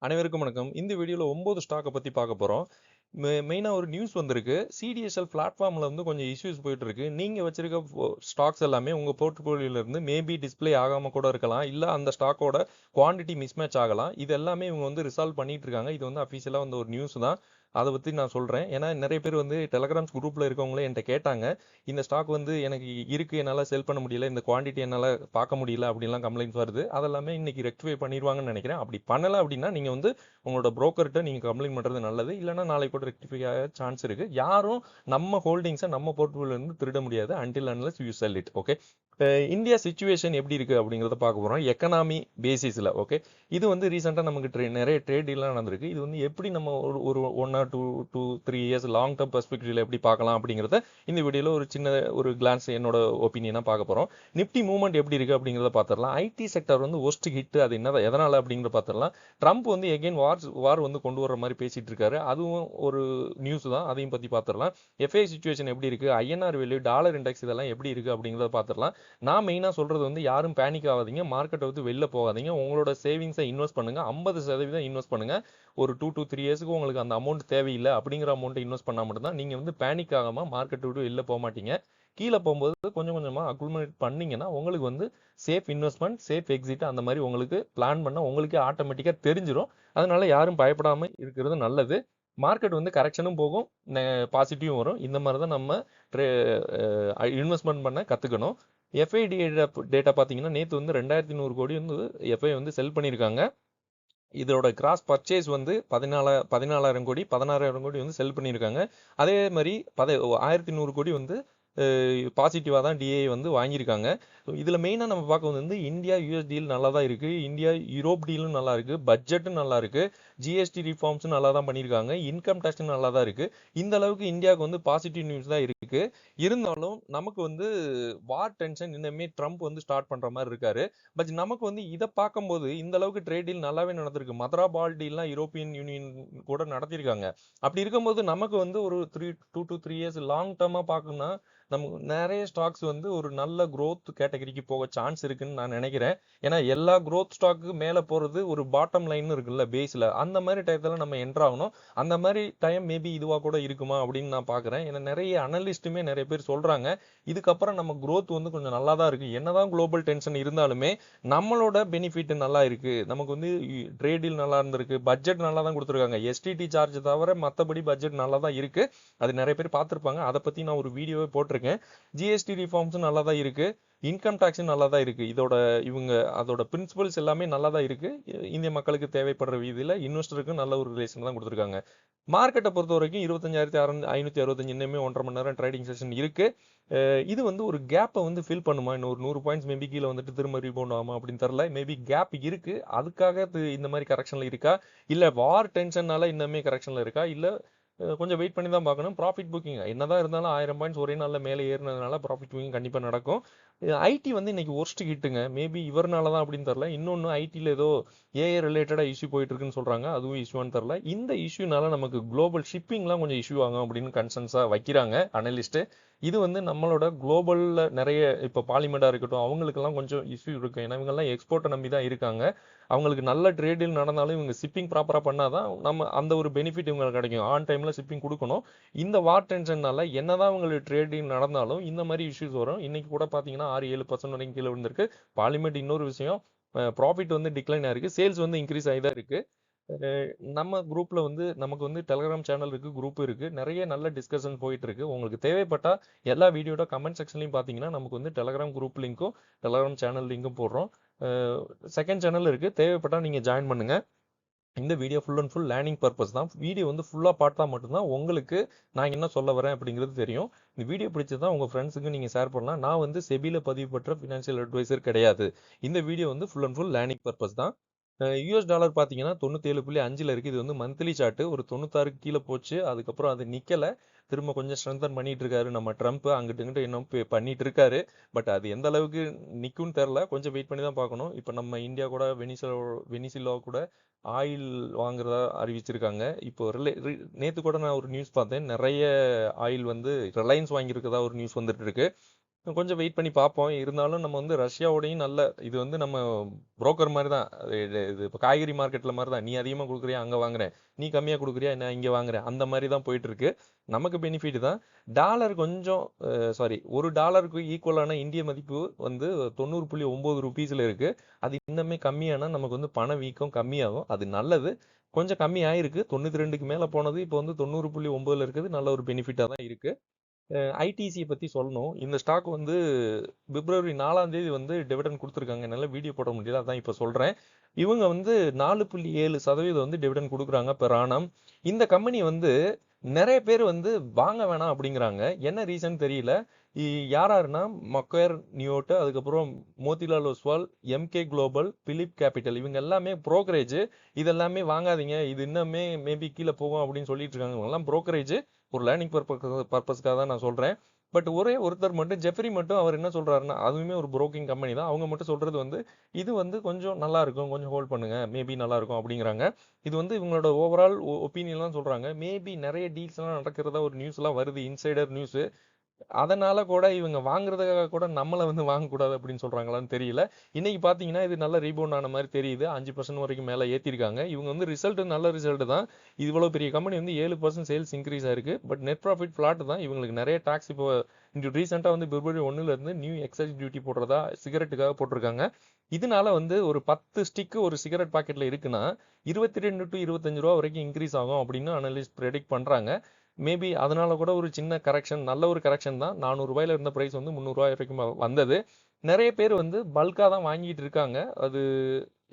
அனைவருக்கும் வணக்கம். இந்த வீடியோல 9 ஸ்டாக்க பத்தி பார்க்க போறோம். மெயினா ஒரு நியூஸ் வந்திருக்கு. சிடிஎஸ்எல் பிளாட்ஃபார்ம்ல வந்து கொஞ்சம் இஷ்யூஸ் போயிட்டு இருக்கு. நீங்க வச்சிருக்க ஸ்டாக்ஸ் எல்லாமே உங்க போர்ட்ஃபோலியோல இருந்து மேபி டிஸ்ப்ளே ஆகாம கூட இருக்கலாம். இல்ல அந்த ஸ்டாக்கோட குவாண்டிட்டி மிஸ்மேட்ச் ஆகலாம். இது எல்லாமே இவங்க வந்து ரிசால்வ் பண்ணிட்டு இருக்காங்க. இது வந்து அஃபிஷியலா வந்த ஒரு நியூஸ் தான். அத பத்தி நான் சொல்றேன். ஏன்னா நெறைய பேர் வந்து டெலகிராம்ஸ் குரூப்ல இருக்கவங்களே என்ட்ட கேட்டாங்க. இந்த ஸ்டாக் வந்து எனக்கு இருக்கு. என்னால செல் பண்ண முடியல. இந்த குவாண்டிட்டி என்னால பார்க்க முடியல அப்படின்லாம் கம்ப்ளைண்ட்ஸ் வருது. அதெல்லாமே இன்னைக்கு ரெக்டிஃபை பண்ணிருவாங்கன்னு நினைக்கிறேன். அப்படி பண்ணல அப்படின்னா நீங்க வந்து உங்களோட புரோக்கர்கிட்ட நீங்க கம்ப்ளைண்ட் பண்றது நல்லது. இல்லைன்னா நாளைக்கு கூட ரெக்டிஃபை ஆக சான்ஸ் இருக்கு. யாரும் நம்ம ஹோல்டிங்ஸை நம்ம போர்ட்ஃபோலியோல இருந்து திருட முடியாது. until unless you sell it. Okay. India situation எப்படி இருக்கு அப்படிங்கிறத பார்க்க போறோம். எக்கனாமி பேசிஸ்ல. ஓகே. இது வந்து ரீசெண்டா நமக்கு நிறைய ட்ரேட் டீல்லாம் நடந்திருக்கு. இது வந்து எப்படி நம்ம ஒரு ஒரு 1 or 2 3 இயர்ஸ் லாங் டர்ம் பெர்ஸ்பெக்டிவ்ல எப்படி பார்க்கலாம் அப்படிங்கிறத இந்த வீடியோல ஒரு சின்ன ஒரு கிளான்ஸ் என்னோட ஒப்பீனியனா பார்க்க போறோம். நிப்டி மூவ்மெண்ட் எப்படி இருக்கு அப்படிங்கிறத பார்த்துடலாம். ஐடி செக்டர் வந்து ஒஸ்ட் ஹிட், அது என்ன எதனால அப்படிங்கிறத பார்த்துடலாம். ட்ரம்ப் வந்து எகைன் வார் வந்து கொண்டு வர மாதிரி பேசிட்டு இருக்காரு. அதுவும் ஒரு நியூஸ் தான். அதையும் பத்தி பார்த்துடலாம். எஃப்ஐ சிச்சுவேஷன் எப்படி இருக்கு, ஐஎன்ஆர் வேல்யூ, டாலர் இண்டெக்ஸ் இதெல்லாம் எப்படி இருக்கு அப்படிங்கிறத பார்த்துடலாம். நான் மெயினா சொல்றது வந்து யாரும் பேனிக் ஆகாதீங்க. மார்க்கெட்டை வந்து வெளில போகாதீங்க. உங்களோட சேவிங்ஸை இன்வெஸ்ட் பண்ணுங்க. 50% இன்வெஸ்ட் பண்ணுங்க. ஒரு 2 to 3 இயர்ஸ்க்கு உங்களுக்கு அந்த அமௌண்ட் தேவையில்லை அப்படிங்கிற அமௌண்ட் இன்வெஸ்ட் பண்ணா மட்டும்தான் நீங்க வந்து பேனிக் ஆகாம மார்க்கெட் விட்டு வெளில போக மாட்டீங்க. கீழே போகும்போது கொஞ்சம் கொஞ்சமா அக்குமுலேட் பண்ணீங்கன்னா உங்களுக்கு வந்து சேஃப் இன்வெஸ்ட்மெண்ட், சேஃப் எக்ஸிட் அந்த மாதிரி உங்களுக்கு பிளான் பண்ண உங்களுக்கே ஆட்டோமேட்டிக்கா தெரிஞ்சிடும். அதனால யாரும் பயப்படாம இருக்கிறது நல்லது. மார்க்கெட் வந்து கரெக்ஷனும் போகும், பாசிட்டிவும் வரும். இந்த மாதிரி தான் நம்ம இன்வெஸ்ட்மெண்ட் பண்ண கத்துக்கணும். எஃப்ஐ டேட்டா பார்த்தீங்கன்னா நேற்று வந்து 2100 கோடி வந்து எஃப்ஐ வந்து செல் பண்ணியிருக்காங்க. இதோட கிராஸ் பர்ச்சேஸ் வந்து 14,000 கோடி 16,000 கோடி வந்து செல் பண்ணியிருக்காங்க. அதே மாதிரி 1,100 கோடி வந்து பாசிட்டிவாக தான் டிஏ வந்து வாங்கியிருக்காங்க. இதில் மெயினாக நம்ம பார்க்க வந்து இந்தியா யூஎஸ் டீல் நல்லா தான் இருக்குது. இந்தியா யூரோப் டீலும் நல்லா இருக்குது. பட்ஜெட்டும் நல்லா இருக்குது. ஜிஎஸ்டி ரிஃபார்ம்ஸும் நல்லா தான் பண்ணியிருக்காங்க. இன்கம் டேக்ஸும் நல்லா தான் இருக்குது. இந்த அளவுக்கு இந்தியாவுக்கு வந்து பாசிட்டிவ் நியூஸ் தான் இருக்குது. இருந்தாலும் நமக்கு வந்து வார் டென்ஷன் இன்னமே ட்ரம்ப் வந்து ஸ்டார்ட் பண்ணுற மாதிரி இருக்காரு. பட் நமக்கு வந்து இதை பார்க்கும்போது இந்த அளவுக்கு ட்ரேட் டீல் நல்லாவே நடந்திருக்கு. மதுரா பால் டீல்லாம் யூரோப்பியன் யூனியன் கூட நடத்தியிருக்காங்க. அப்படி இருக்கும்போது நமக்கு வந்து ஒரு 2 to 3 இயர்ஸ் லாங் டர்மாக பார்க்கணும்னா நமக்கு நிறைய ஸ்டாக்ஸ் வந்து ஒரு நல்ல growth கேட்டகரிக்கு போக சான்ஸ் இருக்குன்னு நான் நினைக்கிறேன். ஏன்னா எல்லா growth ஸ்டாக்கு மேலே போகிறது ஒரு பாட்டம் லைன் இருக்குல்ல பேஸில், அந்த மாதிரி டயத்தில் நம்ம என்ட்ரு ஆகணும். அந்த மாதிரி டைம் மேபி இதுவாக கூட இருக்குமா அப்படின்னு நான் பார்க்குறேன். ஏன்னா நிறைய அனலிஸ்ட்டுமே நிறைய பேர் சொல்கிறாங்க இதுக்கப்புறம் நம்ம growth வந்து கொஞ்சம் நல்லா தான் இருக்குது. என்னதான் குளோபல் டென்ஷன் இருந்தாலுமே நம்மளோட பெனிஃபிட் நல்லா இருக்குது. நமக்கு வந்து ட்ரேடில் நல்லா இருந்திருக்கு. பட்ஜெட் நல்லா தான் கொடுத்துருக்காங்க. எஸ்டிடி சார்ஜ் தவிர மற்றபடி பட்ஜெட் நல்லா தான் இருக்குது. அது நிறைய பேர் பார்த்துருப்பாங்க. அதை பற்றி நான் ஒரு வீடியோவே போட்டிருக்கேன். ஜிஎஸ்டி ரிஃபார்ம்ஸும் நல்லா தான் இருக்கு. இன்கம் டேக்ஸும் நல்லா தான் இருக்கு. அதோட பிரின்சிபல்ஸ் எல்லாமே நல்லா தான் இருக்கு. இந்திய மக்களுக்கு தேவைப்படுற விதியில் இன்வெஸ்டருக்கு நல்ல ஒரு ரிலேஷன் தான் கொடுத்துருக்காங்க. மார்க்கெட்டை பொறுத்த வரைக்கும் 25,565 இன்னுமே 1.5 மணி நேரம் ட்ரேடிங் செஷன் இருக்கு. இது வந்து ஒரு கேப்பை வந்து ஃபில் பண்ணுமா, இன்னும் ஒரு 100 பாயிண்ட்ஸ் மேபி கீழே வந்துட்டு திரும்ப ரீபவுண்ட் ஆகுமா அப்படின்னு தெரியல. மேபி கேப் இருக்கு. அதுக்காக இந்த மாதிரி கரெக்ஷன்ல இருக்கா, இல்ல வார் டென்ஷன்னால இன்னமே கரெக்ஷன்ல இருக்கா, இல்ல கொஞ்சம் வெயிட் பண்ணி தான் பார்க்கணும். ப்ராஃபிட் புக்கிங் என்னதான் இருந்தாலும் 1000 பாயிண்ட்ஸ் ஒரே நாளில் மேலே ஏறினதுனால ப்ராஃபிட் புக்கிங் கண்டிப்பாக நடக்கும். ஐடி வந்து இன்னைக்கு ஒர்ஸ்ட் ஹிட்டுங்க. மேபி இவர்னால தான் அப்படின்னு தெரில. இன்னொன்று ஐடியில் ஏதோ ஏஐ ரிலேட்டடாக இஷ்யூ போயிட்டு இருக்குன்னு சொல்கிறாங்க. அதுவும் இஷ்யூன்னு தெரில. இந்த இஷ்யூனால நமக்கு குளோபல் ஷிப்பிங்லாம் கொஞ்சம் இஷ்யூ ஆகும் அப்படின்னு கன்சர்ன்ஸாக வைக்கிறாங்க அனலிஸ்ட்டு. இது வந்து நம்மளோட குளோபலில் நிறைய இப்போ பாலிமெண்டாக இருக்கட்டும் அவங்களுக்கெல்லாம் கொஞ்சம் இஷ்யூ இருக்கும். ஏன்னா இவங்கெல்லாம் எக்ஸ்போர்ட்டை நம்பி தான் இருக்காங்க. அவங்களுக்கு நல்ல ட்ரேடில் நடந்தாலும் இவங்க ஷிப்பிங் ப்ராப்பராக பண்ணாதான் நம்ம அந்த ஒரு பெனிஃபிட் இவங்களுக்கு கிடைக்கும். ஆன் டைமில் ஷிப்பிங் கொடுக்கணும். இந்த வார் டென்ஷன்னால என்னதான் உங்களுக்கு ட்ரேடிங் நடந்தாலும் இந்த மாதிரி இஷ்யூஸ் வரும். இன்னைக்கு கூட பார்த்தீங்கன்னா 6-7% வரைக்கும் கீழே விழுந்திருக்கு. பார்லிமெண்ட் இன்னொரு விஷயம், ப்ராஃபிட் வந்து டிக்ளைன் ஆயிருக்கு. சேல்ஸ் வந்து இன்க்ரீஸ் ஆகி தான் இருக்கு. நம்ம குரூப்ல வந்து நமக்கு வந்து டெலிகிராம் சேனல் இருக்கு, குரூப் இருக்கு. நிறைய நல்ல டிஸ்கஷன் போயிட்டு இருக்கு. உங்களுக்கு தேவைப்பட்டா எல்லா வீடியோட கமெண்ட் செக்ஷன்லையும் பார்த்தீங்கன்னா நமக்கு வந்து டெலிகிராம் குரூப் லிங்க்கும் டெலிகிராம் சேனல் லிங்க்கும் போடுறோம். செகண்ட் சேனல் இருக்கு, தேவைப்பட்டா நீங்க ஜாயின் பண்ணுங்க. இந்த video full and full learning purpose தான். வீடியோ வந்து ஃபுல்லாக பார்த்தா மட்டும்தான் உங்களுக்கு நான் என்ன சொல்ல வரேன் அப்படிங்கிறது தெரியும். இந்த வீடியோ பிடிச்சதா உங்கள் ஃப்ரெண்ட்ஸுக்கு நீங்கள் ஷேர் பண்ணலாம். நான் வந்து செபியில் பதிவு பெற்ற ஃபினான்ஷியல் அட்வைசர் கிடையாது. இந்த வீடியோ வந்து full and full learning purpose தான். யூஎஸ் டாலர் பார்த்தீங்கன்னா 97.5 இருக்குது. இது வந்து மந்த்லி சார்ட்டு. ஒரு 96 கீழே போச்சு. அதுக்கப்புறம் அது நிற்கலை. திரும்ப கொஞ்சம் ஸ்ட்ரென்தன் பண்ணிட்டு இருக்காரு நம்ம ட்ரம்ப். அங்கிட்டு இங்கிட்டு இன்னும் பண்ணிட்டு இருக்காரு. பட் அது எந்த அளவுக்கு நிற்கும்னு தெரில. கொஞ்சம் வெயிட் பண்ணி தான் பார்க்கணும். இப்போ நம்ம இந்தியா கூட வெனிசிலா கூட ஆயில் வாங்குறதா அறிவிச்சிருக்காங்க. இப்போ நேற்று கூட நான் ஒரு நியூஸ் பார்த்தேன். நிறைய ஆயில் வந்து ரிலையன்ஸ் வாங்கியிருக்கதா ஒரு நியூஸ் வந்துட்டு இருக்கு. கொஞ்சம் வெயிட் பண்ணி பார்ப்போம். இருந்தாலும் நம்ம வந்து ரஷ்யாவோடையும் நல்ல இது வந்து நம்ம புரோக்கர் மாதிரி தான். இது இப்போ காய்கறி மார்க்கெட்டில் மாதிரி தான். நீ அதிகமாக கொடுக்குறியா அங்கே வாங்குறேன், நீ கம்மியாக கொடுக்குறியா நான் இங்கே வாங்குறேன், அந்த மாதிரி தான் போயிட்டு இருக்கு. நமக்கு பெனிஃபிட் தான். டாலர் கொஞ்சம் சாரி, ஒரு டாலருக்கு ஈக்குவலான இந்திய மதிப்பு வந்து 90.9 ருபீஸில் இருக்கு. அது இன்னுமே கம்மியானா நமக்கு வந்து பண வீக்கம் கம்மியாகும். அது நல்லது. கொஞ்சம் கம்மி ஆயிருக்கு. 92க்கு மேலே போனது இப்போ வந்து 90.9 இருக்குது. நல்ல ஒரு பெனிஃபிட்டாக தான் இருக்கு. ஐடிசியை பற்றி சொல்லணும். இந்த ஸ்டாக் வந்து பிப்ரவரி 4ஆம் தேதி வந்து டிவிடன் கொடுத்துருக்காங்க. என்னால் வீடியோ போட முடியல, அதான் இப்போ சொல்கிறேன். இவங்க வந்து 4.7% வந்து டிவிடன் கொடுக்குறாங்க பெர் ஆனம். இந்த கம்பெனி வந்து நிறைய பேர் வந்து வாங்க வேணாம் அப்படிங்கிறாங்க. என்ன ரீசன் தெரியல. யாருன்னா மொக்கையர் நியோட்டு, அதுக்கப்புறம் Motilal Oswal, MK global, Phillip capital, இவங்க எல்லாமே புரோக்கரேஜ். இதெல்லாமே வாங்காதீங்க, இது இன்னுமே மேபி கீழே போகும் அப்படின்னு சொல்லிட்டு இருக்காங்க. இவங்கெல்லாம் புரோக்கரேஜ். ஒரு லேர்னிங் பர்பஸ்க்காக தான் நான் சொல்கிறேன். பட் ஒரே ஒருத்தர் மட்டும், ஜெஃப்ரி மட்டும், அவர் என்ன சொல்கிறாருன்னா, அதுவுமே ஒரு புரோக்கிங் கம்பெனி தான். அவங்க மட்டும் சொல்கிறது வந்து இது வந்து கொஞ்சம் நல்லா இருக்கும், கொஞ்சம் ஹோல்ட் பண்ணுங்க, மேபி நல்லா இருக்கும் அப்படிங்கிறாங்க. இது வந்து இவங்களோட ஓவரால் ஒப்பீனியன்லாம் சொல்கிறாங்க. மேபி நிறைய டீல்ஸ்லாம் நடக்கிறதா ஒரு நியூஸ்லாம் வருது, இன்சைடர் நியூஸ். அதனால கூட இவங்க வாங்குறதுக்காக கூட நம்மளை வந்து வாங்கக்கூடாது அப்படின்னு சொல்றாங்களான்னு தெரியல. இன்னைக்கு பார்த்தீங்கன்னா இது நல்ல ரீபவுண்ட் ஆன மாதிரி தெரியுது. 5% வரைக்கும் மேலே ஏற்றிருக்காங்க. இவங்க வந்து ரிசல்ட் நல்ல ரிசல்ட் தான். இவ்வளோ பெரிய கம்பெனி வந்து 7% சேல்ஸ் இன்க்ரீஸ் ஆயிருக்கு. பட் நெட் ப்ராஃபிட் ஃபிளாட் தான். இவங்களுக்கு நிறைய டாக்ஸ் இப்போ ரீசெண்டாக வந்து பிப்ரவரி 1லேருந்து நியூ எக்ஸைஸ் டியூட்டி போடுறதா சிகரெட்டுக்காக போட்டிருக்காங்க. இதனால வந்து ஒரு 10 ஸ்டிக்கு ஒரு சிகரெட் பாக்கெட்டில் இருக்குன்னா 22 to 25 ரூபா வரைக்கும் இன்க்ரீஸ் ஆகும் அப்படின்னு அனலிஸ்ட் ப்ரெடிக்ட் பண்ணுறாங்க. மேபி அதனால கூட ஒரு சின்ன கரெக்ஷன், நல்ல ஒரு கரெக்ஷன் தான். 400 ரூபாயில இருந்த ப்ரைஸ் வந்து 300 ரூபாய் வரைக்கும் வந்தது. நிறைய பேர் வந்து பல்காக தான் வாங்கிட்டு இருக்காங்க. அது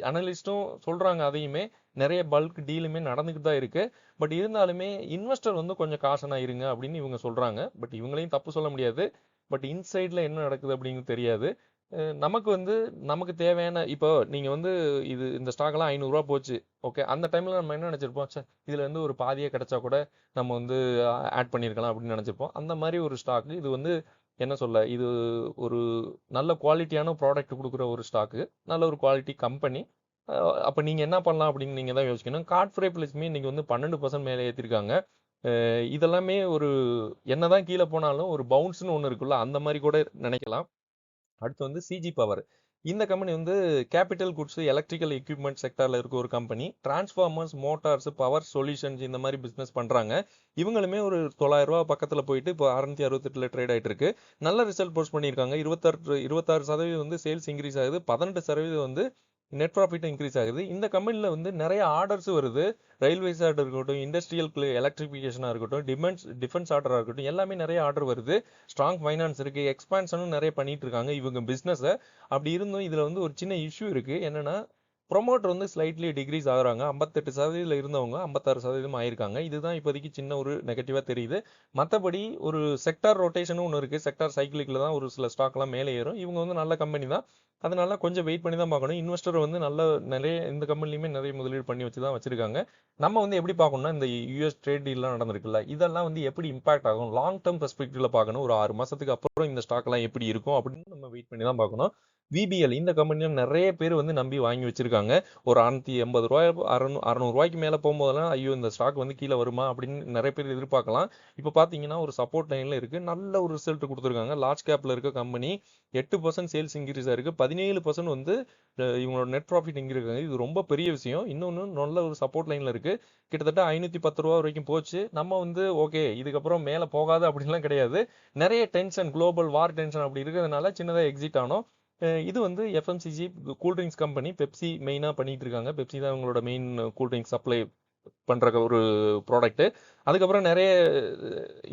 அனலிஸ்ட்டும் சொல்றாங்க. அதையுமே நிறைய பல்க் டீலுமே நடந்துக்கிட்டு தான் இருக்கு. பட் இருந்தாலுமே இன்வெஸ்டர் வந்து கொஞ்சம் காஷனா இருங்க அப்படின்னு இவங்க சொல்றாங்க. பட் இவங்களையும் தப்பு சொல்ல முடியாது. பட் இன்சைட்ல என்ன நடக்குது அப்படிங்கிறது தெரியாது. நமக்கு வந்து நமக்கு தேவையான இப்போ நீங்க வந்து இந்த ஸ்டாக்லாம் 500 ரூபா போச்சு. ஓகே, அந்த டைம்ல நம்ம என்ன நினைச்சிருப்போம், ச்சே இதுல இருந்து ஒரு பாதியே கிடைச்சா கூட நம்ம வந்து ஆட் பண்ணியிருக்கலாம் அப்படின்னு நினைச்சிருப்போம். அந்த மாதிரி ஒரு ஸ்டாக் இது வந்து என்ன சொல்ல, இது ஒரு நல்ல குவாலிட்டியான ப்ராடக்ட் கொடுக்குற ஒரு ஸ்டாக்கு, நல்ல ஒரு குவாலிட்டி கம்பெனி. அப்போ நீங்கள் என்ன பண்ணலாம் அப்படின்னு நீங்கள் தான் யோசிக்கணும். கார்ட் ஃப்ரை பிளஸ்மே இன்னைக்கு வந்து 12% மேலே ஏற்றிருக்காங்க. இதெல்லாமே ஒரு என்னதான் கீழே போனாலும் ஒரு பவுன்ஸ்னு ஒன்று இருக்குல்ல, அந்த மாதிரி கூட நினைக்கலாம். அடுத்து வந்து சிஜி பவர். இந்த கம்பெனி வந்து கேபிட்டல் குட்ஸ், எலக்ட்ரிக்கல் எக்யூப்மெண்ட் செக்டர்ல இருக்க ஒரு company. Transformers, Motors, power solutions இந்த மாதிரி பிசினஸ் பண்றாங்க. இவங்களுமே ஒரு 900 ரூபா பக்கத்துல போயிட்டு இப்போ 668ல ட்ரேட் ஆயிட்டு இருக்கு. நல்ல ரிசல்ட் போஸ்ட் பண்ணியிருக்காங்க. 26% வந்து சேல்ஸ் இன்க்ரீஸ் ஆகுது. 18% வந்து நெட் ப்ராஃபிட் இன்க்ரீஸ் ஆகுது. இந்த கம்பெனில வந்து நிறைய ஆர்டர்ஸ் வருது. ரயில்வேஸ் ஆர்டர் இருக்கட்டும், இண்டஸ்ட்ரியல் எலக்ட்ரிஃபிகேஷனாக இருக்கட்டும், டிஃபென்ஸ் ஆர்டராக இருக்கட்டும், எல்லாமே நிறைய ஆர்டர் வருது. ஸ்ட்ராங் ஃபைனான்ஸ் இருக்கு. எக்ஸ்பான்ஷனும் நிறைய பண்ணிட்டு இருக்காங்க இவங்க பிஸ்னஸை. அப்படி இருந்தும் இதில் வந்து ஒரு சின்ன இஷ்யூ இருக்கு. என்னன்னா ப்ரொமோட்டர் வந்து ஸ்லைட்லி டிக்ரீஸ் ஆகுறாங்க. 58% இருந்தவங்க 56% ஆயிருக்காங்க. இதுதான் இப்போதைக்கு சின்ன ஒரு நெகட்டிவாக தெரியுது. மற்றபடி ஒரு செக்டார் ரொட்டேஷனும் ஒன்று இருக்குது. செக்டார் சைக்கிளிக்கில் தான் ஒரு சில ஸ்டாக்லாம் மேலே ஏறும். இவங்க வந்து நல்ல கம்பெனி தான். அதனால கொஞ்சம் வெயிட் பண்ணி தான் பார்க்கணும். இன்வெஸ்டர் வந்து நிறைய இந்த கம்பெனிலையுமே நிறைய முதலீடு பண்ணி வச்சு தான் வச்சிருக்காங்க. நம்ம வந்து எப்படி பார்க்கணும்னா, இந்த யூஎஸ் ட்ரேட் டீல்லாம் நடந்திருக்குல்ல, இதெல்லாம் வந்து எப்படி இம்பாக்ட் ஆகும், லாங் டேர்ம் பெர்ஸ்பெக்டிவ்ல பார்க்கணும். ஒரு 6 மாசத்துக்கு அப்புறம் இந்த ஸ்டாக்லாம் எப்படி இருக்கும் அப்படின்னு நம்ம வெயிட் பண்ணி தான் பார்க்கணும். விபிஎல் இந்த கம்பெனியும் நிறைய பேர் வந்து நம்பி வாங்கி வச்சிருக்காங்க. ஒரு 680 ரூபாய் 600 ரூபாய்க்கு மேலே போகும்போதெல்லாம் ஐயோ இந்த ஸ்டாக் வந்து கீழே வருமா அப்படின்னு நிறைய பேர் எதிர்பார்க்கலாம். இப்போ பார்த்தீங்கன்னா ஒரு சப்போர்ட் லைனில் இருக்குது. நல்ல ஒரு ரிசல்ட் கொடுத்துருக்காங்க. லார்ஜ் கேப்பில் இருக்க கம்பெனி 8% சேல்ஸ் இன்க்ரீஸ் ஆயிருக்கு. 17% வந்து இவங்களோட நெட் ப்ராஃபிட் இன்க்ரீஸ் ஆகுது. இது ரொம்ப பெரிய விஷயம். இன்னொன்று நல்ல ஒரு சப்போர்ட் லைனில் இருக்குது. கிட்டத்தட்ட 510 ரூபா வரைக்கும் போச்சு. நம்ம வந்து ஓகே இதுக்கப்புறம் மேலே போகாது அப்படின்லாம் கிடையாது. நிறைய டென்ஷன், குளோபல் வார் டென்ஷன் அப்படி இருக்கிறதுனால சின்னதாக எக்ஸிட் ஆனோம். இது வந்து எஃப்எம்சிஜி கூல்ட்ரிங்க்ஸ் கம்பெனி. பெப்சி மெயினாக பண்ணிட்டு இருக்காங்க. பெப்சி தான் இவங்களோட மெயின் கூல்ட்ரிங்க்ஸ் சப்ளை பண்ற ஒரு ப்ராடக்ட். அதுக்கப்புறம் நிறைய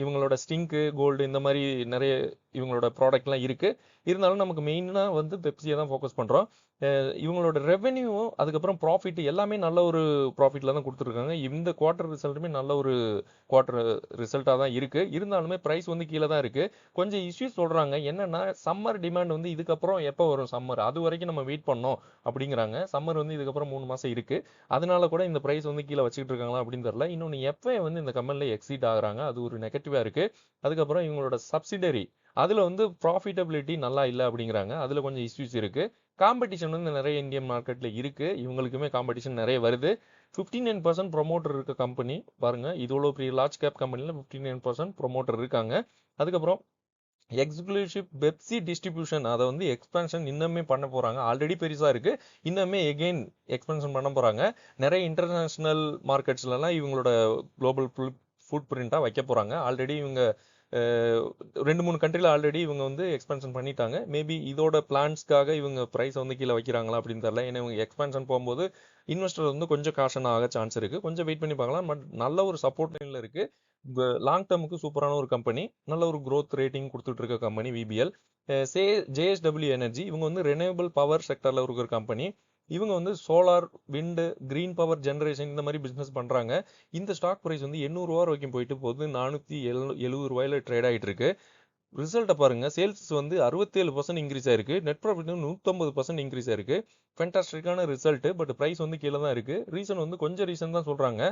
இவங்களோட ஸ்டிங்கு, கோல்டு இந்த மாதிரி நிறைய இவங்களோட ப்ராடக்ட்லாம் இருக்கு. இருந்தாலும் நமக்கு மெயினாக வந்து பெப்சியை தான் ஃபோக்கஸ் பண்ணுறோம். இவங்களோட ரெவென்யூவும் அதுக்கப்புறம் ப்ராஃபிட் எல்லாமே நல்ல ஒரு ப்ராஃபிட்டில் தான் கொடுத்துருக்காங்க. இந்த குவார்ட்டர் ரிசல்ட்டுமே நல்ல ஒரு குவார்ட்டர் ரிசல்ட்டாக தான் இருக்குது. இருந்தாலுமே ப்ரைஸ் வந்து கீழே தான் இருக்குது. கொஞ்சம் இஷ்யூஸ் சொல்கிறாங்க. என்னென்னா சம்மர் டிமாண்ட் வந்து இதுக்கப்புறம் எப்போ வரும் சம்மர், அது வரைக்கும் நம்ம வெயிட் பண்ணோம் அப்படிங்கிறாங்க. சம்மர் வந்து இதுக்கப்புறம் 3 மாதம் இருக்குது. அதனால கூட இந்த ப்ரைஸ் வந்து கீழே வச்சுக்கிட்டு இருக்காங்களா அப்படின்னு தெரியல. இன்னொன்று எப்போ வந்து இந்த கம்பெனியில் எக்ஸிட் ஆகுறாங்க, அது ஒரு நெகட்டிவாக இருக்குது. அதுக்கப்புறம் இவங்களோட சப்சிடரி அதில் வந்து ப்ராஃபிட்டபிலிட்டி நல்லா இல்லை அப்படிங்கிறாங்க. அதில் கொஞ்சம் இஷ்யூஸ் இருக்குது. காம்படிஷன் வந்து நிறைய இந்தியன் மார்க்கெட்டில் இருக்குது. இவங்களுக்குமே காம்படிஷன் நிறைய வருது. 59% ப்ரொமோட்டர் இருக்க கம்பெனி பாருங்கள். இவ்வளோ பெரிய லார்ஜ் கேப் கம்பெனியில் 59% ப்ரொமோட்டர் இருக்காங்க. அதுக்கப்புறம் எக்ஸ்க்ளூசிவ் பெப்சி டிஸ்ட்ரிபியூஷன் அதை வந்து எக்ஸ்பென்ஷன் இன்னுமே பண்ண போறாங்க. ஆல்ரெடி பெருசா இருக்கு, இன்னுமே எகெயின் எக்ஸ்பென்ஷன் பண்ண போறாங்க. நிறைய இன்டர்நேஷனல் மார்க்கெட்ஸ்லாம் இவங்களோட குளோபல் ஃபுட் பிரிண்டா வைக்க போறாங்க. ஆல்ரெடி இவங்க 2-3 கண்ட்ரில ஆல்ரெடி இவங்க வந்து எக்ஸ்பென்ஷன் பண்ணிட்டாங்க. மேபி இதோட பிளான்ஸ்க்காக இவங்க பிரைஸ் வந்து கீழே வைக்கிறாங்களா அப்படின்னு தெரியல. ஏன்னா இவங்க எக்ஸ்பென்ஷன் போகும்போது இன்வெஸ்டர் வந்து கொஞ்சம் காஷன் ஆக சான்ஸ் இருக்கு. கொஞ்சம் வெயிட் பண்ணி பார்க்கலாம். பட் நல்ல ஒரு சப்போர்ட் லைன்ல இருக்கு. லாங் டேர்முக்கு சூப்பரான ஒரு கம்பெனி, நல்ல ஒரு growth ரேட்டிங் கொடுத்துட்டு இருக்க கம்பெனி விபிஎல். ஜேஎஸ்டபிள்யூ எனர்ஜி இவங்க வந்து ரெனியூவபிள் பவர் செக்டர்ல இருக்கிற கம்பெனி. இவங்க வந்து சோலார், விண்டு, கிரீன் பவர் ஜெனரேஷன் இந்த மாதிரி பிசினஸ் பண்றாங்க. இந்த ஸ்டாக் பிரைஸ் வந்து 800 ரூபா வரைக்கும் போயிட்டு போகுது. 470 ரூபாயில ட்ரேட் ஆயிட்டு இருக்கு. ரிசல்ட்டை பாருங்க, சேல்ஸ் வந்து 67% இன்க்ரீஸ் ஆயிருக்கு, நெட் ப்ராஃபிட் 150% இன்க்ரீஸ் ஆயிருக்கு. ஃபென்டாஸ்டிக்கான ரிசல்ட். பட் பிரைஸ் வந்து கீழே தான் இருக்கு. ரீசன் வந்து கொஞ்சம் ரீசன் தான் சொல்றாங்க.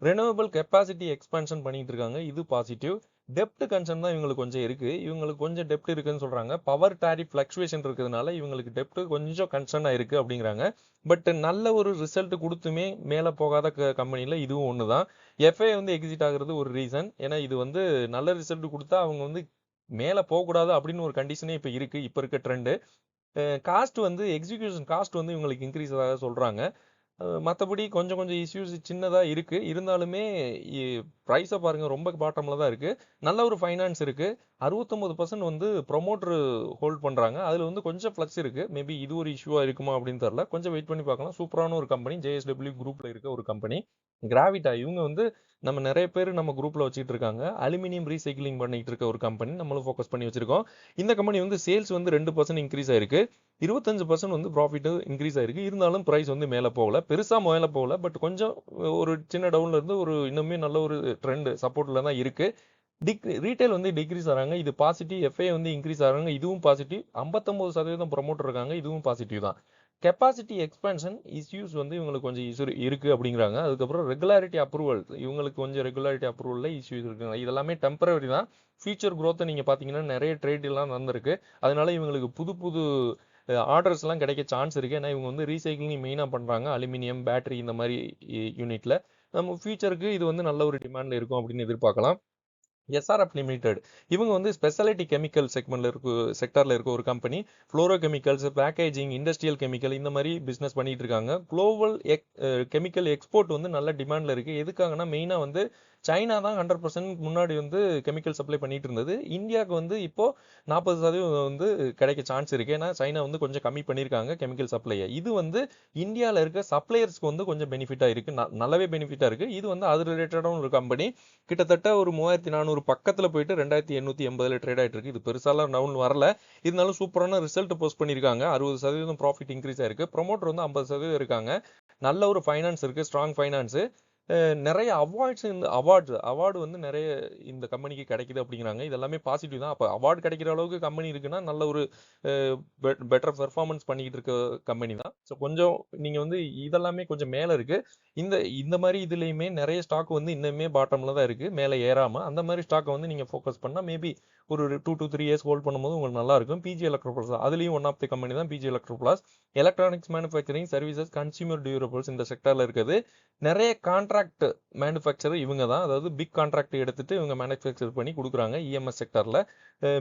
ரெனோவபிள் கெப்பாசிட்டி எக்ஸ்பான்ஷன் பண்ணிட்டு இருக்காங்க, இது பாசிட்டிவ். டெப்ட் கன்சர்ன் தான் இவங்களுக்கு கொஞ்சம் இருக்கு. இவங்களுக்கு கொஞ்சம் டெப்ட் இருக்குன்னு சொல்றாங்க. பவர் டாரிஃப் ஃபிளக்சுவேஷன் இருக்கிறதுனால இவங்களுக்கு டெப்ட் கொஞ்சம் கன்சர்னா இருக்கு அப்படிங்கிறாங்க. பட் நல்ல ஒரு ரிசல்ட் கொடுத்துமே மேலே போகாத கம்பெனில இதுவும் ஒன்று தான். எஃப்ஐ வந்து எக்ஸிட் ஆகுறது ஒரு ரீசன். ஏன்னா இது வந்து நல்ல ரிசல்ட் கொடுத்தா அவங்க வந்து மேலே போகக்கூடாது அப்படின்னு ஒரு கண்டிஷனே இப்போ இருக்கு. இப்போ இருக்க ட்ரெண்டு. காஸ்ட் வந்து எக்ஸிகியூஷன் காஸ்ட் வந்து இவங்களுக்கு இன்க்ரீஸ் ஆக சொல்றாங்க. மற்றபடி கொஞ்சம் கொஞ்சம் இஷ்யூஸ் சின்னதாக இருக்கு. இருந்தாலுமே ப்ரைஸை பாருங்க, ரொம்ப பாட்டம்ல தான் இருக்கு. நல்ல ஒரு ஃபைனான்ஸ் இருக்கு. 69% வந்து ப்ரொமோட்டர் ஹோல்ட் பண்றாங்க. அதுல வந்து கொஞ்சம் ஃப்ளக்ஸ் இருக்கு. மேபி இது ஒரு இஷ்யூவா இருக்குமா அப்படின்னு தெரியல. கொஞ்சம் வெயிட் பண்ணி பார்க்கலாம். சூப்பரான ஒரு கம்பெனி, ஜேஎஸ்டபிள்யூ குரூப்ல இருக்க ஒரு கம்பெனி. கிராவிட்டா இவங்க வந்து நம்ம நிறைய பேர் நம்ம குரூப்ல வச்சுட்டு இருக்காங்க. அலுமினியம் ரீசைக்கிளிங் பண்ணிட்டு இருக்க ஒரு கம்பெனி, நம்மளும் ஃபோக்கஸ் பண்ணி வச்சிருக்கோம். இந்த கம்பெனி வந்து சேல்ஸ் வந்து 2% இன்க்ரீஸ் ஆயிருக்கு. 25% வந்து ப்ராஃபிட் இன்க்ரீஸ் ஆயிருக்கு. இருந்தாலும் பிரைஸ் வந்து மேலே போகல, பெருசா மேலே போகல. பட் கொஞ்சம் ஒரு சின்ன டவுன்ல இருந்து ஒரு இன்னுமே நல்ல ஒரு ட்ரெண்ட் சப்போர்ட்ல தான் இருக்கு. ரீட்டைல் வந்து டிக்ரீஸ் ஆகிறாங்க, இது பாசிட்டிவ். எஃப்ஐ வந்து இன்க்ரீஸ் ஆகிறாங்க, இதுவும் பாசிட்டிவ். 59% ப்ரொமோட்டர் இருக்காங்க, இதுவும் பாசிட்டிவ் தான். கெப்பாசிட்டி எக்ஸ்பென்ஷன் இஷ்யூஸ் வந்து இவங்களுக்கு கொஞ்சம் இஷ்யூ இருக்கு அப்படிங்கிறாங்க. அதுக்கப்புறம் ரெகுலாரிட்டி அப்ரூவல், இவங்களுக்கு கொஞ்சம் ரெகுலாரிட்டி அப்ரூவல்ல இஷ்யூஸ் இருக்குங்க. இதெல்லாமே டெம்பரரி தான். ஃபியூச்சர் growth நீங்க பாத்தீங்கன்னா நிறைய ட்ரேட் எல்லாம் நடந்திருக்கு. அதனால இவங்களுக்கு புது புது ஆர்டர்ஸ் எல்லாம் கிடைக்க சான்ஸ் இருக்கு. ஏன்னா இவங்க வந்து ரீசைக்கிளிங் மெயினா பண்றாங்க, அலுமினியம், பேட்டரி இந்த மாதிரி யூனிட்ல. நம்ம ஃபியூச்சருக்கு இது வந்து நல்ல ஒரு டிமாண்ட்ல இருக்கும் அப்படின்னு எதிர்பார்க்கலாம். எஸ்ஆர்எஃப் லிமிடெட் இவங்க வந்து ஸ்பெஷாலிட்டி கெமிக்கல் செக்டர்ல இருக்க ஒரு company. Fluoro chemicals, packaging, industrial chemical இந்த மாதிரி பிசினஸ் பண்ணிட்டு இருக்காங்க. குளோபல் கெமிக்கல் எக்ஸ்போர்ட் வந்து நல்ல டிமாண்ட்ல இருக்கு. எதுக்காகனா மெயினா வந்து சைனா தான் 100% முன்னாடி வந்து கெமிக்கல் சப்ளை பண்ணிட்டு இருந்தது. இந்தியாவுக்கு வந்து இப்போ 40% வந்து கிடைக்க சான்ஸ் இருக்கு. ஏன்னா சைனா வந்து கொஞ்சம் கம்மி பண்ணியிருக்காங்க கெமிக்கல் சப்ளையை. இது வந்து இந்தியாவில் இருக்க சப்ளையர்ஸ்க்கு வந்து கொஞ்சம் பெனிஃபிட்டா இருக்கு, நல்லாவே பெனிஃபிட்டா இருக்கு. இது வந்து அது ரிலேட்டடான ஒரு கம்பெனி. கிட்டத்தட்ட ஒரு 3400 பக்கத்துல போயிட்டு 2880 ட்ரேட் ஆயிட்டு இருக்கு. இது பெருசாலாம் டவுன் வரல. இருந்தாலும் சூப்பரான ரிசல்ட் போஸ்ட் பண்ணியிருக்காங்க. 60% ப்ராஃபிட் இன்க்ரீஸ் ஆயிருக்கு. ப்ரொமோட்டர் வந்து 50% இருக்காங்க. நல்ல ஒரு ஃபைனான்ஸ் இருக்கு, ஸ்ட்ராங் ஃபைனான்ஸ். நிறைய அவார்ட்ஸ், இந்த அவார்டு வந்து நிறைய இந்த கம்பெனிக்கு கிடைக்குது அப்படிங்கிறாங்க. இதெல்லாமே பாசிட்டிவ் தான். அப்போ அவார்டு கிடைக்கிற அளவுக்கு கம்பெனி இருக்குன்னா நல்ல ஒரு பெட்டர் பெர்ஃபார்மன்ஸ் பண்ணிக்கிட்டு இருக்க கம்பெனி தான். ஸோ கொஞ்சம் நீங்க வந்து இதெல்லாமே கொஞ்சம் மேலே இருக்கு. இந்த இந்த மாதிரி இதுலயுமே நிறைய ஸ்டாக் வந்து இன்னுமே பாட்டம்ல தான் இருக்கு, மேலே ஏறாம. அந்த மாதிரி ஸ்டாக்கை வந்து நீங்க ஃபோக்கஸ் பண்ணா மேபி ஒரு 2 to 3 இயர்ஸ் ஹோல்ட் பண்ணும்போது உங்களுக்கு நல்லா இருக்கும். பிஜி எலக்ட்ரோபிளாஸ் அதுலயும் ஒன் ஆஃப் தி கம்பெனி தான் PG Electroplast. Electronics manufacturing services, consumer durables இந்த செக்டர்ல இருக்குது. நிறைய கான்ட்ராக்ட் மேனுஃபேக்சர் இவங்க தான். அதாவது பிக் கான்ட்ராக்ட் எடுத்துட்டு இவங்க மேனுஃபேக்சர் பண்ணி கொடுக்குறாங்க இஎம்எஸ் செக்டர்ல.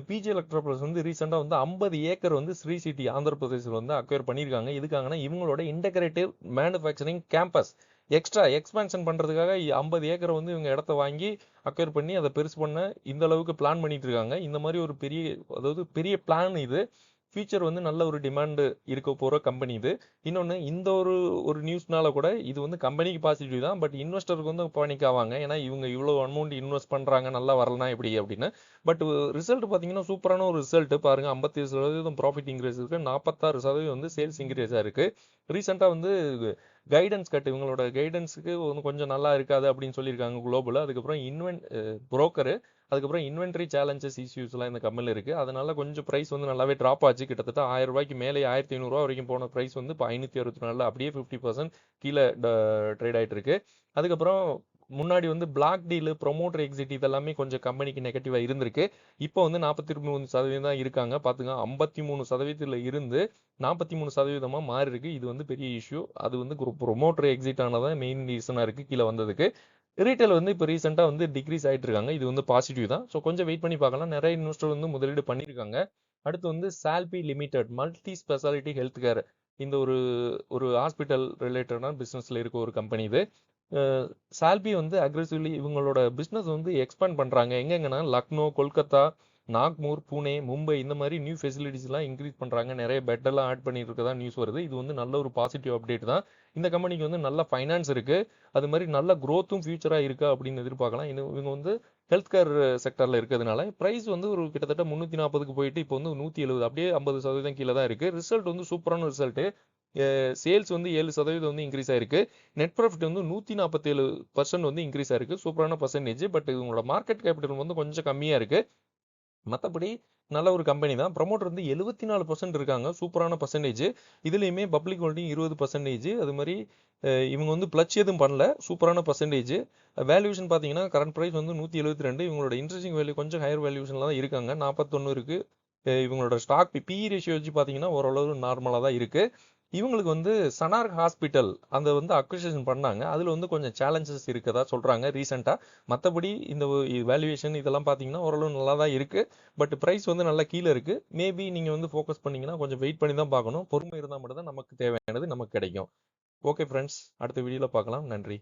பிஜி எலக்ட்ரோபிளஸ் வந்து ரீசெண்டாக வந்து 50 ஏக்கர் வந்து ஸ்ரீ சிட்டி ஆந்திர பிரதேசில் வந்து அக்வயர் பண்ணியிருக்காங்க. இதுக்காகனா இவங்களோட integrative manufacturing campus extra expansion பண்றதுக்காக 50 ஏக்கரை வந்து இவங்க இடத்த வாங்கி அக்வயர் பண்ணி அதை பெருசு பண்ண இந்த அளவுக்கு பிளான் பண்ணிட்டு இருக்காங்க. இந்த மாதிரி ஒரு பெரிய, அதாவது பெரிய பிளான் இது. ஃபியூச்சர் வந்து நல்ல ஒரு டிமாண்ட் இருக்க போற கம்பெனி இது. இன்னொன்று, இந்த ஒரு ஒரு நியூஸ்னால கூட இது வந்து கம்பெனிக்கு பாசிட்டிவ் தான். பட் இன்வெஸ்டருக்கு வந்து பேனிக் ஆவாங்க. ஏன்னா இவங்க இவ்வளோ அமௌண்ட் இன்வெஸ்ட் பண்றாங்க, நல்லா வரலனா எப்படி அப்படின்னு. பட் ரிசல்ட் பார்த்தீங்கன்னா சூப்பரான ஒரு ரிசல்ட் பாருங்க. 57% ப்ராஃபிட் இன்க்ரீஸ் இருக்கு, 46% வந்து சேல்ஸ் இன்க்ரீஸ் இருக்கு. ரீசெண்டாக வந்து கைடன்ஸ் கட், இவங்களோட கைடன்ஸுக்கு வந்து கொஞ்சம் நல்லா இருக்காது அப்படின்னு சொல்லியிருக்காங்க குளோபல். அதுக்கப்புறம் புரோக்கரு, அதுக்கப்புறம் இன்வென்ட்ரி சேலஞ்சஸ் இஷ்யூஸ்லாம் இந்த கம்பெனியில் இருக்குது. அதனால கொஞ்சம் ப்ரைஸ் வந்து நல்லாவே ட்ராப் ஆச்சு. கிட்டத்தட்ட 1000 ரூபாய்க்கு மேலே 1500 ரூபா வரைக்கும் போன ப்ரைஸ் வந்து இப்போ 564 அப்படியே 50% கீழே ட்ரேட் ஆகிட்டு இருக்கு. அதுக்கப்புறம் முன்னாடி வந்து பிளாக் டீலு, ப்ரொமோட்டர் எக்ஸிட் இதெல்லாமே கொஞ்சம் கம்பெனிக்கு நெகட்டிவாக இருந்திருக்கு. இப்போ வந்து 43% தான் இருக்காங்க. பார்த்துங்க, 53% இருந்து 43% மாறி இருக்கு. இது வந்து பெரிய இஷ்யூ. அது வந்து ப்ரொமோட்டர் எக்ஸிட் ஆனதான் மெயின் ரீசனாக இருக்குது கீழே வந்ததுக்கு. ரீட்டைல் வந்து இப்போ ரீசெண்டாக வந்து டிக்ரீஸ் ஆகிட்டு இருக்காங்க. இது வந்து பாசிட்டிவ் தான். ஸோ கொஞ்சம் வெயிட் பண்ணி பார்க்கலாம். நிறைய இன்வெஸ்டர் வந்து முதலீடு பண்ணியிருக்காங்க. அடுத்து வந்து Shalby limited multi speciality health care. இந்த ஒரு ஒரு ஹாஸ்பிட்டல் ரிலேட்டடான பிஸ்னஸில் இருக்க ஒரு கம்பெனி இது. சால்பி வந்து அக்ரெசிவ்லி இவங்களோட பிஸ்னஸ் வந்து எக்ஸ்பேண்ட் பண்ணுறாங்க. எங்கெங்கன்னா லக்னோ, கொல்கத்தா, நாக்பூர், புனே, மும்பை இந்த மாதிரி நியூ ஃபெசிலிட்டிஸ்லாம் இன்க்ரீஸ் பண்ணுறாங்க. நிறைய பெட்டெல்லாம் ஆட் பண்ணிட்டு இருக்கதா நியூஸ் வருது. இது வந்து நல்ல ஒரு பாசிட்டிவ் அப்டேட் தான். இந்த கம்பெனிக்கு வந்து நல்ல ஃபைனான்ஸ் இருக்குது. அது மாதிரி நல்ல க்ரோத்தும் ஃபியூச்சராக இருக்கா அப்படின்னு எதிர்பார்க்கலாம். இவங்க வந்து ஹெல்த் கேர் செக்டரில் இருக்கிறதுனால ப்ரைஸ் வந்து ஒரு கிட்டத்தட்ட 340க்கு போயிட்டு இப்போ வந்து 170 அப்படியே 50% கீழே தான் இருக்குது. ரிசல்ட் வந்து சூப்பரான ரிசல்ட்டு. சேல்ஸ் வந்து 7% வந்து இன்க்ரீஸ் ஆயிருக்கு. நெட் ப்ராஃபிட் வந்து 147% வந்து இன்க்ரீஸ் ஆயிருக்கு. சூப்பரான பர்சன்டேஜ். பட் இவங்களோட மார்க்கெட் கேபிட்டல் வந்து கொஞ்சம் கம்மியாக இருக்குது. மற்றபடி நல்ல ஒரு கம்பெனி தான். ப்ரமோட்டர் வந்து 74% இருக்காங்க. சூப்பரான பர்சன்டேஜ். இதுலேயுமே பப்ளிக் ஹோல்டிங் 20%. அது மாதிரி இவங்க வந்து பிளச் எதுவும் பண்ணல. சூப்பரான பர்சன்டேஜ். வேல்யூஷன் பார்த்தீங்கன்னா கரண்ட் ப்ரைஸ் வந்து 172. இவங்களோட இன்ட்ரெஸ்டிங் வேல்யூ கொஞ்சம் ஹையர் வேல்யூஷனில் தான் இருக்காங்க. 41 இருக்குது. இவங்களோட ஸ்டாக் பிஇ ரேஷியோ வச்சு பார்த்தீங்கன்னா ஓரளவு நார்மலாக தான் இருக்குது. இவங்களுக்கு வந்து சனார்க் ஹாஸ்பிட்டல் அந்த வந்து அக்விசிஷன் பண்ணாங்க. அதில் வந்து கொஞ்சம் சேலஞ்சஸ் இருக்கதா சொல்கிறாங்க ரீசெண்டாக. மற்றபடி இந்த வேல்யூவேஷன் இதெல்லாம் பார்த்தீங்கன்னா ஓரளவு நல்லா தான் இருக்குது. பட் ப்ரைஸ் வந்து நல்லா கீழே இருக்குது. மேபி நீங்கள் வந்து ஃபோக்கஸ் பண்ணிங்கன்னா கொஞ்சம் வெயிட் பண்ணி தான் பார்க்கணும். பொறுமை இருந்தால் மட்டும் தான் நமக்கு தேவையானது நமக்கு கிடைக்கும். ஓகே ஃப்ரெண்ட்ஸ், அடுத்த வீடியோவில் பார்க்கலாம். நன்றி.